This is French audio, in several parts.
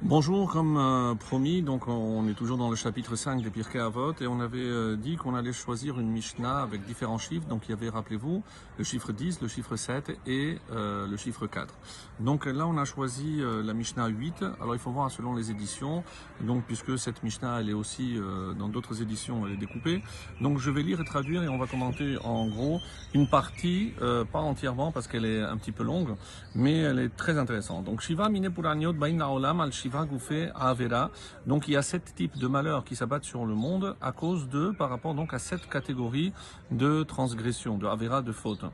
Bonjour, comme promis, donc on est toujours dans le chapitre 5 des Pirkei Avot et on avait dit qu'on allait choisir une Mishnah avec différents chiffres. Donc il y avait, rappelez-vous, le chiffre 10, le chiffre 7 et le chiffre 4. Donc là on a choisi la Mishnah 8. Alors il faut voir selon les éditions, donc puisque cette Mishnah elle est aussi dans d'autres éditions, elle est découpée. Donc je vais lire et traduire et on va commenter en gros une partie, pas entièrement parce qu'elle est un petit peu longue, mais elle est très intéressante. Donc Shiva mine puraniot bain haolam al Shiva Goufé Avera. Donc il y a 7 types de malheurs qui s'abattent sur le monde à cause de, par rapport donc à 7 catégories de transgression, de Avera, de faute.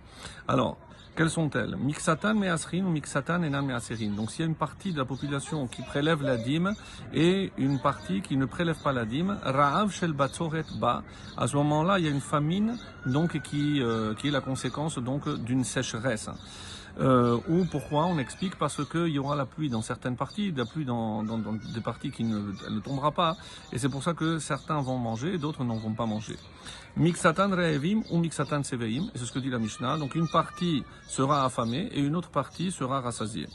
Alors, quelles sont-elles? Mixatan measrin ou mixatan enan measerin. Donc s'il y a une partie de la population qui prélève la dîme et une partie qui ne prélève pas la dîme, Ra'av shel batzoret ba. À ce moment-là, il y a une famine donc qui est la conséquence donc d'une sécheresse. Ou pourquoi on explique parce qu'il y aura la pluie dans certaines parties, la pluie dans des parties qui elle ne tombera pas, et c'est pour ça que certains vont manger et d'autres n'en vont pas manger. Mixatan re'evim ou mixatan seveim, et c'est ce que dit la Mishnah. Donc une partie sera affamée et une autre partie sera rassasiée.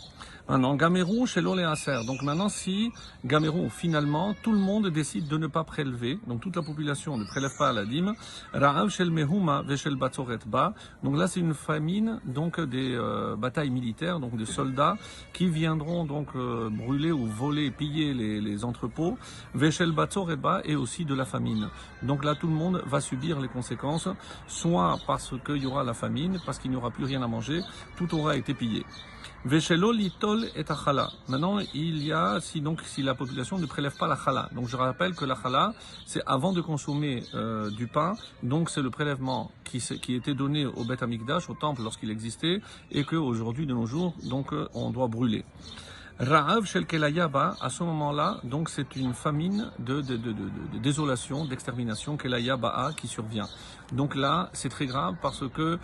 Maintenant, Gamerou chez l'Oléaser. Donc maintenant, si Gamerou, finalement, tout le monde décide de ne pas prélever, donc toute la population ne prélève pas la dîme, Ra'av shel mehuma veshel batzoret ba. Donc là, c'est une famine, donc des batailles militaires, donc des soldats qui viendront donc brûler ou voler, piller les entrepôts, veshel batzoret ba, et aussi de la famine. Donc là, tout le monde va subir les conséquences, soit parce qu'il y aura la famine, parce qu'il n'y aura plus rien à manger, tout aura été pillé. Veshelo litol et achala. Maintenant, il y a si la population ne prélève pas la chala. Donc je rappelle que la chala, c'est avant de consommer du pain. Donc c'est le prélèvement qui était donné au Beth Amikdash, au temple lorsqu'il existait, et que aujourd'hui de nos jours, donc on doit brûler. Ra'av shel kelayaba, à ce moment-là, donc c'est une famine de désolation, d'extermination, kelayaba'a, qui survient. Donc là, c'est très grave parce que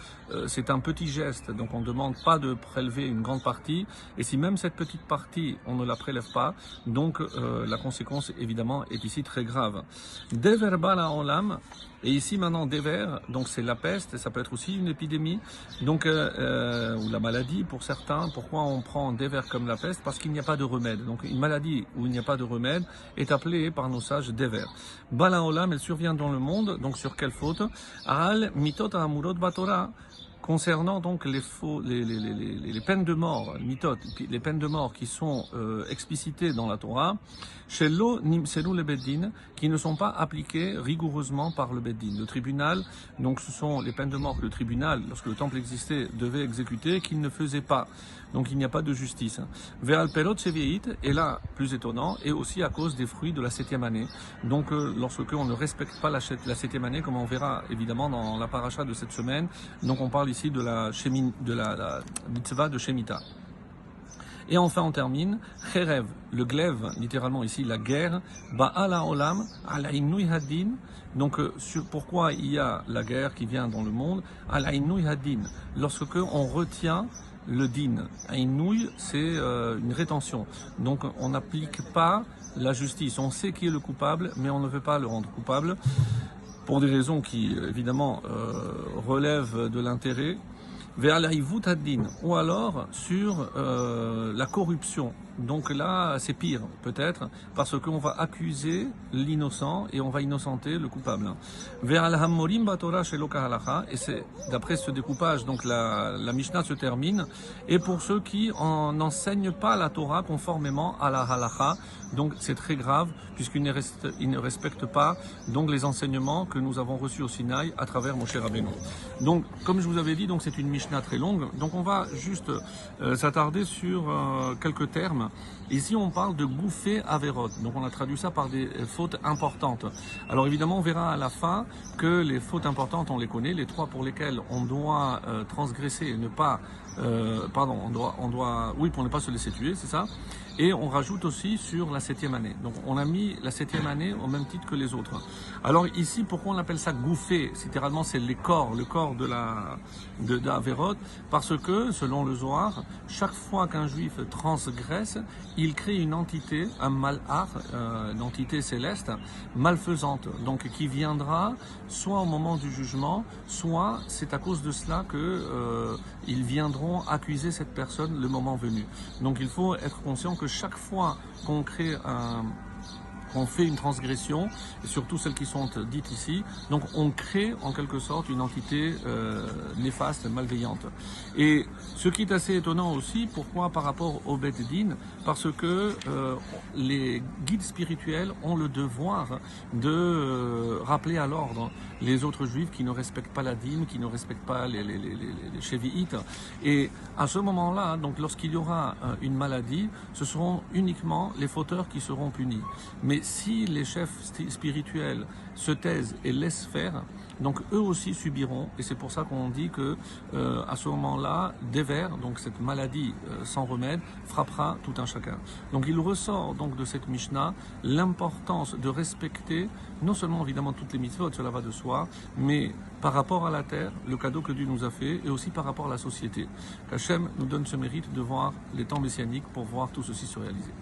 c'est un petit geste, donc on ne demande pas de prélever une grande partie, et si même cette petite partie, on ne la prélève pas, donc la conséquence, évidemment, est ici très grave. Dever bala olam, et ici maintenant, Dever, donc c'est la peste, ça peut être aussi une épidémie, donc ou la maladie pour certains. Pourquoi on prend Dever comme la peste? Parce qu'il n'y a pas de remède. Donc une maladie où il n'y a pas de remède est appelée par nos sages Dever. Bala olam, elle survient dans le monde, donc sur quelle faute? Al mitot amurot batora. Concernant donc les peines de mort, mitot, les peines de mort qui sont explicitées dans la Torah, chez l'eau nimselu le beddin, qui ne sont pas appliquées rigoureusement par le beddin, le tribunal. Donc ce sont les peines de mort que le tribunal, lorsque le temple existait, devait exécuter, qu'il ne faisait pas. Donc il n'y a pas de justice. Ve'al perot shevi'it, et là, plus étonnant, et aussi à cause des fruits de la 7e année. Donc lorsque on ne respecte pas la 7e année, comme on verra évidemment dans la paracha de cette semaine, donc on parle ici de la mitzvah de Shemitah. Et enfin on termine, Cherev, le glaive, littéralement ici la guerre, Ba'ala olam, ala inouï hadin. Donc pourquoi il y a la guerre qui vient dans le monde? Ala inouï hadin, lorsque on retient le din. Inouï, c'est une rétention. Donc on n'applique pas la justice. On sait qui est le coupable, mais on ne veut pas le rendre coupable, pour des raisons qui évidemment relèvent de l'intérêt. Ou alors sur la corruption. Donc là, c'est pire, peut-être, parce qu'on va accuser l'innocent et on va innocenter le coupable. Et c'est d'après ce découpage, donc la Mishnah se termine. Et pour ceux qui n'enseignent pas la Torah conformément à la halacha, donc c'est très grave, puisqu'ils ne respectent pas donc les enseignements que nous avons reçus au Sinaï à travers Moshe Rabbeinu. Donc, comme je vous avais dit, donc c'est une Mishnah très longue. Donc on va juste s'attarder sur quelques termes. Ici, on parle de Goufé Averot. Donc, on a traduit ça par des fautes importantes. Alors, évidemment, on verra à la fin que les fautes importantes, on les connaît. Les 3 pour lesquelles on doit transgresser et ne pas... oui, pour ne pas se laisser tuer, c'est ça. Et on rajoute aussi sur la 7e année. Donc, on a mis la 7e année au même titre que les autres. Alors, ici, pourquoi on appelle ça Goufé? Littéralement, c'est le corps de Averot. Parce que, selon le Zohar, chaque fois qu'un juif transgresse, il crée une entité, un malach, une entité céleste, malfaisante, donc qui viendra soit au moment du jugement, soit c'est à cause de cela que ils viendront pourront accuser cette personne le moment venu. Donc il faut être conscient que chaque fois qu'on crée qu'on fait une transgression, et surtout celles qui sont dites ici, donc on crée en quelque sorte une entité néfaste, malveillante. Et ce qui est assez étonnant aussi, pourquoi par rapport au Bet Din? Parce que les guides spirituels ont le devoir de rappeler à l'ordre les autres juifs qui ne respectent pas la dîme, qui ne respectent pas les Chevi'ites. Et à ce moment-là, donc lorsqu'il y aura une maladie, ce seront uniquement les fauteurs qui seront punis. Mais si les chefs spirituels se taisent et laissent faire, donc eux aussi subiront, et c'est pour ça qu'on dit que à ce moment-là, Dever, donc cette maladie sans remède, frappera tout un chacun. Donc il ressort donc de cette Mishnah l'importance de respecter non seulement évidemment toutes les mitzvot, cela va de soi, mais par rapport à la terre, le cadeau que Dieu nous a fait, et aussi par rapport à la société. Qu'Hachem nous donne ce mérite de voir les temps messianiques pour voir tout ceci se réaliser.